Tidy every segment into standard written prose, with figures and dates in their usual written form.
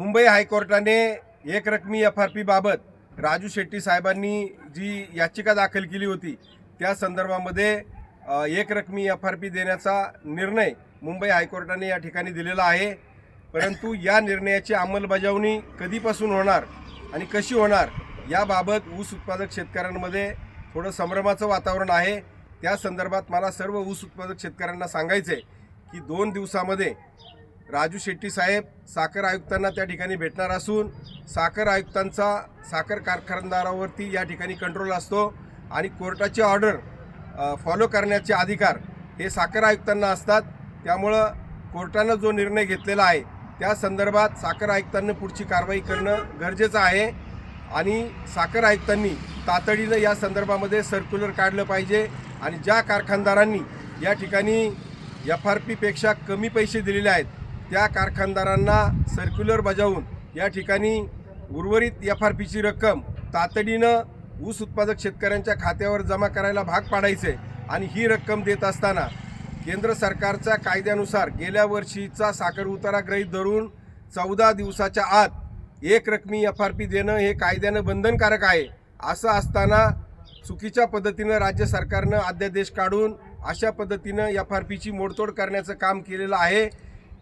मुंबई हायकोर्टाने एकरकमी FRP बाबत राजू शेट्टी साहेबांनी जी याचिका दाखल केली होती त्या संदर्भामध्ये एकरकमी FRP देण्याचा निर्णय मुंबई हायकोर्टाने या ठिकाणी दिलेला आहे। परंतु या निर्णयाची अंमलबजावणी कधीपासून होणार आणि कशी होणार याबाबत ऊस उत्पादक शेतकऱ्यांमध्ये थोडं संभ्रमाचं वातावरण आहे। त्या संदर्भात मला सर्व ऊस उत्पादक शेतकऱ्यांना सांगायचं आहे की 2 दिवसामध्ये राजू शेट्टी साहेब साखर आयुक्तांना त्या ठिकाणी भेटणार असून साखर आयुक्तांचा साखर कारखानदारावरती या ठिकाणी कंट्रोल असतो आणि कोर्टाची ऑर्डर फॉलो करण्याचे अधिकार हे साखर आयुक्तांना असतात। त्यामुळं कोर्टानं जो निर्णय घेतलेला आहे त्या संदर्भात साखर आयुक्तांनी पुढची कारवाई करणं गरजेचं आहे आणि साखर आयुक्तांनी तातडीनं या संदर्भामध्ये सर्क्युलर काढलं पाहिजे आणि ज्या कारखानदारांनी या ठिकाणी FRP पेक्षा कमी पैसे दिलेले आहेत त्या कारखानदारांना सर्क्युलर बजावून या ठिकाणी उर्वरित FRPची रक्कम तातडीनं ऊस उत्पादक शेतकऱ्यांच्या खात्यावर जमा करायला भाग पाडायचे आणि ही रक्कम देत असताना केंद्र सरकारच्या कायद्यानुसार गेल्या वर्षीचा साखर उतारा गृहीत धरून 14 दिवसाच्या आत एकरकमी FRP देणं हे कायद्यानं बंधनकारक आहे। असं असताना चुकीच्या पद्धतीनं राज्य सरकारनं अध्यादेश काढून अशा पद्धतीनं FRPची मोडतोड करण्याचं काम केलेलं आहे।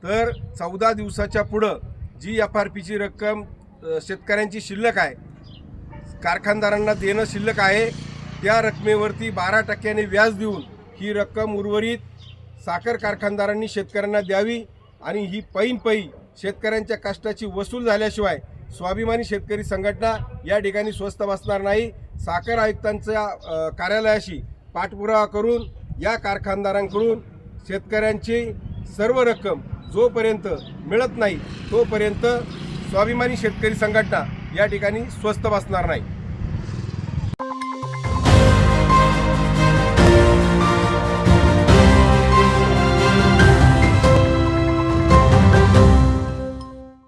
तर 14 दिवसाच्या पुढं जी FRPची रक्कम शेतकऱ्यांची शिल्लक आहे कारखानदारांना देणं शिल्लक आहे त्या रकमेवरती 12% व्याज देऊन ही रक्कम उर्वरित साखर कारखानदारांनी शेतकऱ्यांना द्यावी आणि ही पैनपै शेतकऱ्यांच्या कष्टाची वसूल झाल्याशिवाय स्वाभिमानी शेतकरी संघटना या ठिकाणी स्वस्थ बसणार नाही। साखर आयुक्तांच्या कार्यालयाशी पाठपुरावा करून या कारखानदारांकडून शेतकऱ्यांची सर्व रक्कम जोपर्यंत मिळत नाही तोपर्यंत स्वाभिमानी शेतकरी संघटना या ठिकाणी स्वस्थ बसणार नाही।